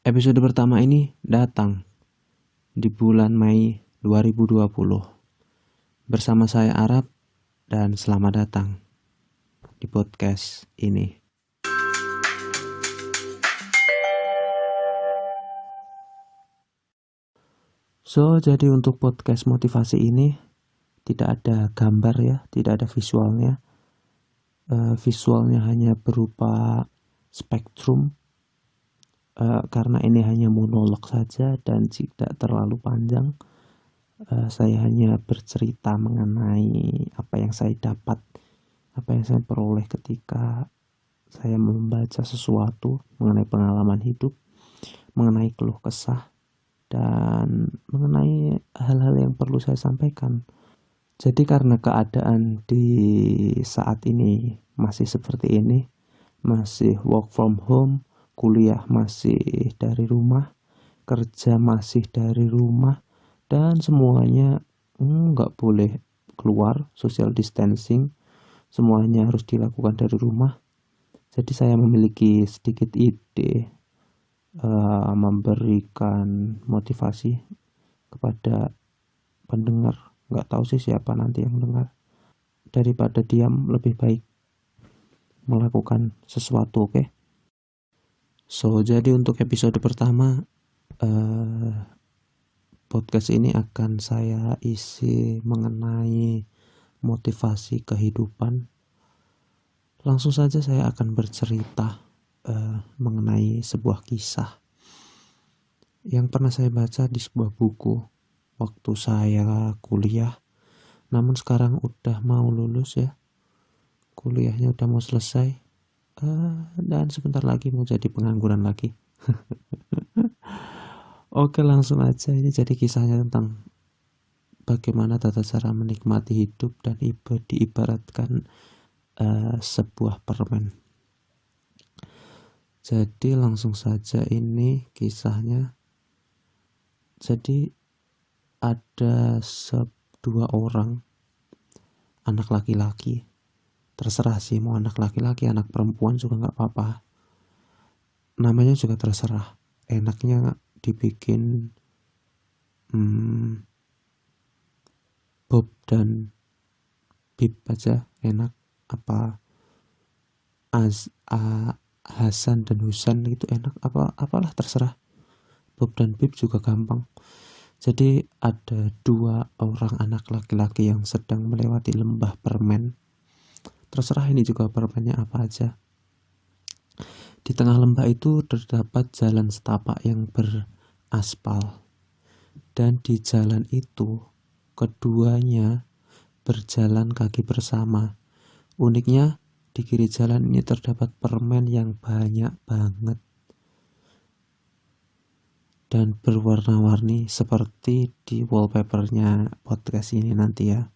Episode pertama ini datang di bulan Mei 2020 bersama saya Arab dan selamat datang di podcast ini. Jadi untuk podcast motivasi ini tidak ada gambar ya, tidak ada visualnya. Visualnya hanya berupa spektrum. Karena ini hanya monolog saja dan tidak terlalu panjang, saya hanya bercerita mengenai apa yang saya dapat, apa yang saya peroleh ketika saya membaca sesuatu mengenai pengalaman hidup, mengenai keluh kesah, dan mengenai hal-hal yang perlu saya sampaikan. Jadi karena keadaan di saat ini masih seperti ini, masih work from home, kuliah masih dari rumah, kerja masih dari rumah, dan semuanya nggak boleh keluar, social distancing, semuanya harus dilakukan dari rumah. Jadi saya memiliki sedikit ide memberikan motivasi kepada pendengar. Nggak tahu sih siapa nanti yang mendengar. Daripada diam, lebih baik melakukan sesuatu, oke? Jadi untuk episode pertama, podcast ini akan saya isi mengenai motivasi kehidupan. Langsung saja saya akan bercerita mengenai sebuah kisah yang pernah saya baca di sebuah buku waktu saya kuliah. Namun sekarang udah mau lulus ya, kuliahnya udah mau selesai, dan sebentar lagi mau jadi pengangguran lagi. Oke, langsung aja. Ini jadi kisahnya tentang bagaimana tata cara menikmati hidup dan diibaratkan sebuah permen. Jadi langsung saja ini kisahnya. Jadi ada dua orang anak laki-laki. Terserah sih mau anak laki-laki, anak perempuan juga gak apa-apa. Namanya juga terserah. Enaknya dibikin Bob dan Bib aja enak. Apa Hasan dan Husan itu enak, apalah terserah. Bob dan Bib juga gampang. Jadi ada dua orang anak laki-laki yang sedang melewati lembah permen. Terserah ini juga permennya apa aja. Di tengah lembah itu terdapat jalan setapak yang beraspal. Dan di jalan itu keduanya berjalan kaki bersama. Uniknya di kiri jalan ini terdapat permen yang banyak banget dan berwarna-warni seperti di wallpapernya podcast ini nanti ya.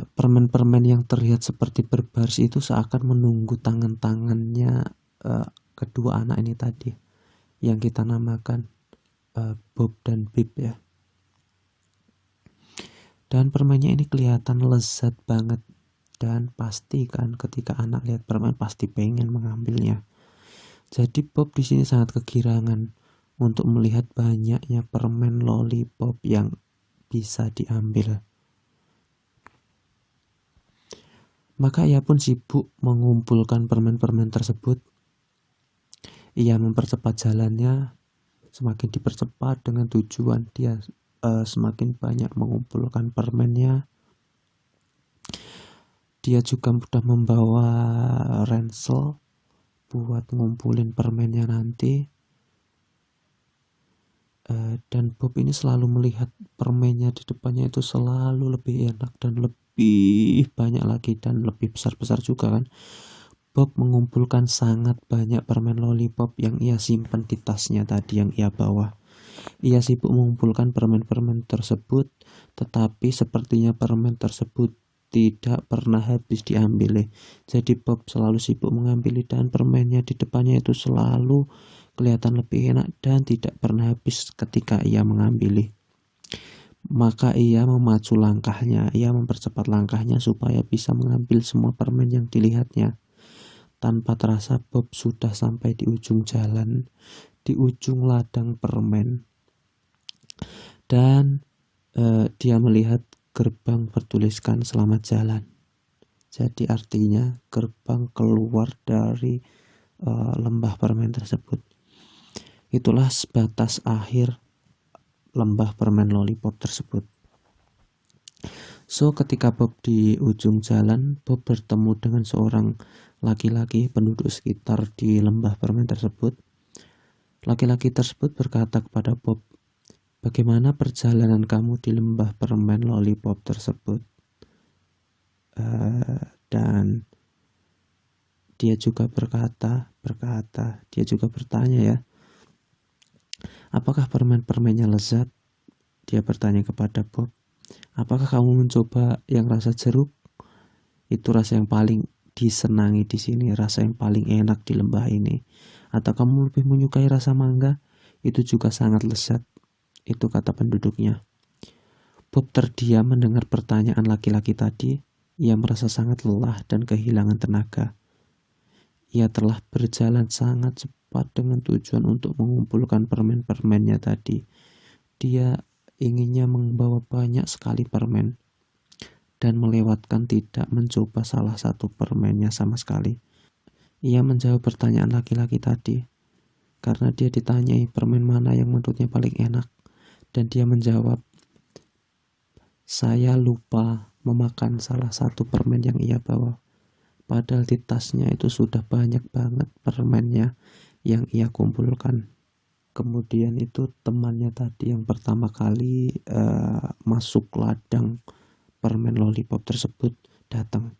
Permen-permen yang terlihat seperti berbaris itu seakan menunggu tangan-tangannya kedua anak ini tadi yang kita namakan Bob dan Bib ya. Dan permennya ini kelihatan lezat banget, dan pasti kan ketika anak lihat permen pasti pengen mengambilnya. Jadi Bob di sini sangat kegirangan untuk melihat banyaknya permen lollipop yang bisa diambil. Maka ia pun sibuk mengumpulkan permen-permen tersebut. Ia mempercepat jalannya, semakin dipercepat dengan tujuan dia semakin banyak mengumpulkan permennya. Dia juga sudah membawa ransel buat ngumpulin permennya nanti. Dan Bob ini selalu melihat permennya di depannya itu selalu lebih enak dan lebih banyak lagi dan lebih besar-besar juga kan. Bob mengumpulkan sangat banyak permen lollipop yang ia simpan di tasnya tadi yang ia bawa. Ia sibuk mengumpulkan permen-permen tersebut, tetapi sepertinya permen tersebut tidak pernah habis diambil. Jadi Bob selalu sibuk mengambil dan permennya di depannya itu selalu kelihatan lebih enak dan tidak pernah habis ketika ia mengambil. Maka ia memacu langkahnya, ia mempercepat langkahnya supaya bisa mengambil semua permen yang dilihatnya. Tanpa terasa Bob sudah sampai di ujung jalan, di ujung ladang permen. Dan dia melihat gerbang bertuliskan selamat jalan. Jadi artinya gerbang keluar dari lembah permen tersebut. Itulah batas akhir lembah permen lollipop tersebut. So ketika Bob di ujung jalan, Bob bertemu dengan seorang laki-laki penduduk sekitar di lembah permen tersebut. Laki-laki tersebut berkata kepada Bob, "Bagaimana perjalanan kamu di lembah permen lollipop tersebut?" Dan dia juga dia juga bertanya ya, "Apakah permen-permennya lezat?" Dia bertanya kepada Bob, "Apakah kamu mencoba yang rasa jeruk? Itu rasa yang paling disenangi di sini, rasa yang paling enak di lembah ini. Atau kamu lebih menyukai rasa mangga? Itu juga sangat lezat." Itu kata penduduknya. Bob terdiam mendengar pertanyaan laki-laki tadi. Ia merasa sangat lelah dan kehilangan tenaga. Ia telah berjalan sangat cepat dengan tujuan untuk mengumpulkan permen-permennya tadi. Dia inginnya membawa banyak sekali permen dan melewatkan tidak mencoba salah satu permennya sama sekali. Ia menjawab pertanyaan laki-laki tadi karena dia ditanyai permen mana yang menurutnya paling enak, dan dia menjawab, "Saya lupa memakan salah satu permen yang ia bawa." Padahal di tasnya itu sudah banyak banget permennya yang ia kumpulkan. Kemudian itu temannya tadi yang pertama kali masuk ladang permen lollipop tersebut datang.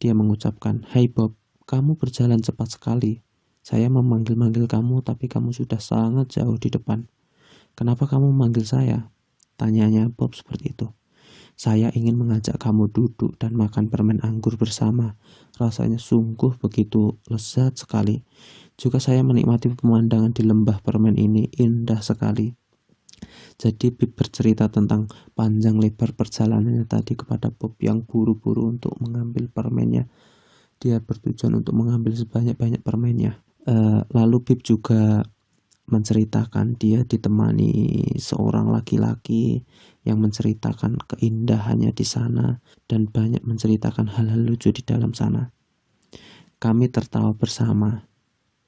Dia mengucapkan, "Hai Bob, kamu berjalan cepat sekali. Saya memanggil-manggil kamu tapi kamu sudah sangat jauh di depan. Kenapa kamu memanggil saya?" Tanyanya Bob seperti itu. "Saya ingin mengajak kamu duduk dan makan permen anggur bersama. Rasanya sungguh begitu lezat sekali. Juga saya menikmati pemandangan di lembah permen ini, indah sekali." Jadi Bib bercerita tentang panjang lebar perjalanannya tadi kepada Bob yang buru-buru untuk mengambil permennya. Dia bertujuan untuk mengambil sebanyak-banyak permennya. Lalu Bib juga menceritakan dia ditemani seorang laki-laki yang menceritakan keindahannya di sana dan banyak menceritakan hal-hal lucu di dalam sana. Kami tertawa bersama,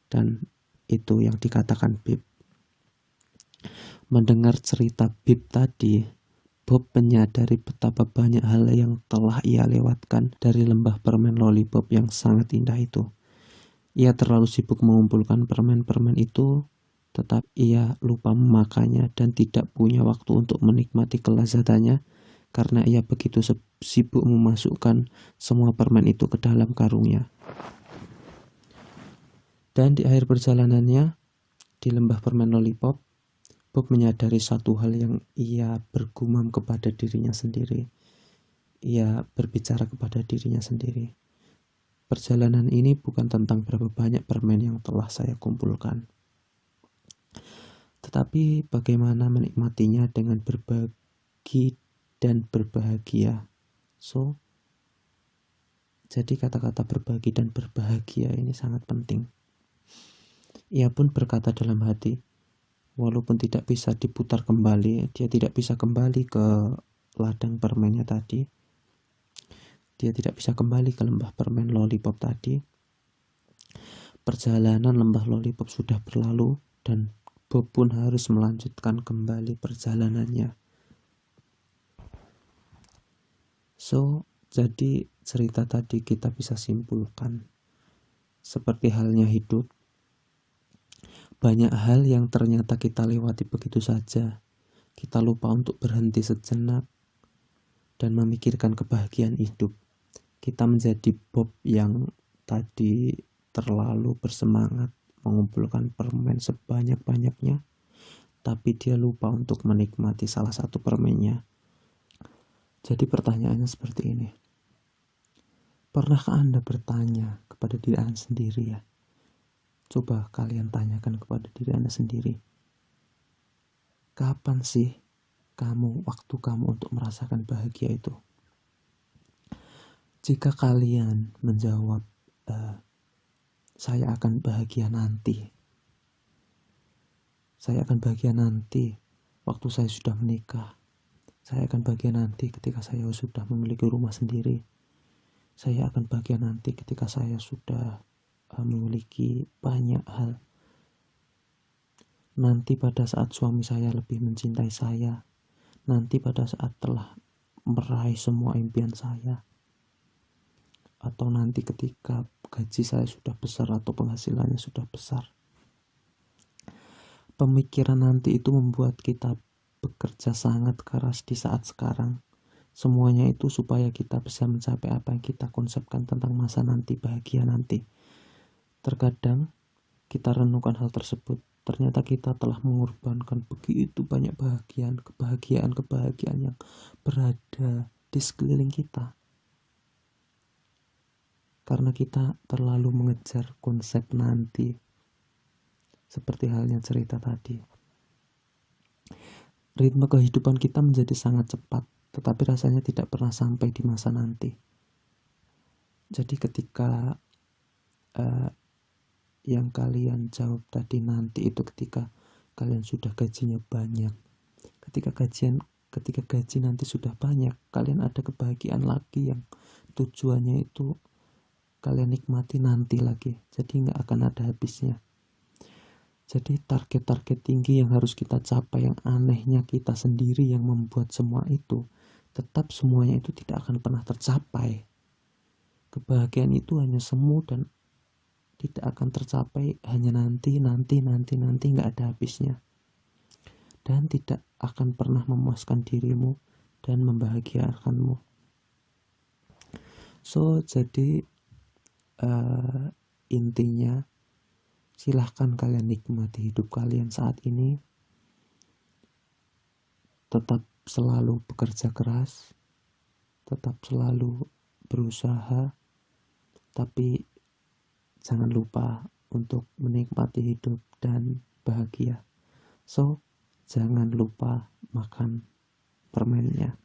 dan itu yang dikatakan Bib. Mendengar cerita Bib tadi, Bob menyadari betapa banyak hal yang telah ia lewatkan dari lembah permen lollipop yang sangat indah itu. Ia terlalu sibuk mengumpulkan permen-permen itu, tetapi ia lupa memakannya dan tidak punya waktu untuk menikmati kelezatannya karena ia begitu sibuk memasukkan semua permen itu ke dalam karungnya. Dan di akhir perjalanannya di lembah permen lollipop, Bob menyadari satu hal yang ia bergumam kepada dirinya sendiri. Ia berbicara kepada dirinya sendiri. Perjalanan ini bukan tentang berapa banyak permen yang telah saya kumpulkan, tetapi bagaimana menikmatinya dengan berbagi dan berbahagia. Jadi kata-kata berbagi dan berbahagia ini sangat penting. Ia pun berkata dalam hati, walaupun tidak bisa diputar kembali, dia tidak bisa kembali ke ladang permennya tadi. Dia tidak bisa kembali ke lembah permen lollipop tadi. Perjalanan lembah lollipop sudah berlalu dan Bob pun harus melanjutkan kembali perjalanannya. Jadi cerita tadi kita bisa simpulkan, seperti halnya hidup, banyak hal yang ternyata kita lewati begitu saja. Kita lupa untuk berhenti sejenak dan memikirkan kebahagiaan hidup. Kita menjadi Bob yang tadi terlalu bersemangat mengumpulkan permen sebanyak-banyaknya, tapi dia lupa untuk menikmati salah satu permennya. Jadi pertanyaannya seperti ini. Pernahkah Anda bertanya kepada diri Anda sendiri ya? Coba kalian tanyakan kepada diri Anda sendiri. Kapan sih waktu kamu untuk merasakan bahagia itu? Jika kalian menjawab Saya akan bahagia nanti. Saya akan bahagia nanti waktu saya sudah menikah. Saya akan bahagia nanti ketika saya sudah memiliki rumah sendiri. Saya akan bahagia nanti ketika saya sudah memiliki banyak hal. Nanti pada saat suami saya lebih mencintai saya. Nanti pada saat telah meraih semua impian saya. Atau nanti ketika gaji saya sudah besar atau penghasilannya sudah besar. Pemikiran nanti itu membuat kita bekerja sangat keras di saat sekarang. Semuanya itu supaya kita bisa mencapai apa yang kita konsepkan tentang masa nanti, bahagia nanti. Terkadang kita renungkan hal tersebut, ternyata kita telah mengorbankan begitu banyak kebahagiaan yang berada di sekeliling kita. Karena kita terlalu mengejar konsep nanti. Seperti halnya cerita tadi. Ritme kehidupan kita menjadi sangat cepat, tetapi rasanya tidak pernah sampai di masa nanti. Jadi ketika yang kalian jawab tadi nanti itu ketika kalian sudah gajinya banyak. Ketika gaji nanti sudah banyak, kalian ada kebahagiaan lagi yang tujuannya itu kalian nikmati nanti lagi. Jadi nggak akan ada habisnya. Jadi target-target tinggi yang harus kita capai, yang anehnya kita sendiri yang membuat semua itu, tetap semuanya itu tidak akan pernah tercapai. Kebahagiaan itu hanya semu dan tidak akan tercapai, hanya nanti, nggak ada habisnya. Dan tidak akan pernah memuaskan dirimu dan membahagiakanmu. So, jadi intinya, silahkan kalian nikmati hidup kalian saat ini. Tetap selalu bekerja keras, tetap selalu berusaha, tapi jangan lupa untuk menikmati hidup dan bahagia. So, jangan lupa makan permennya.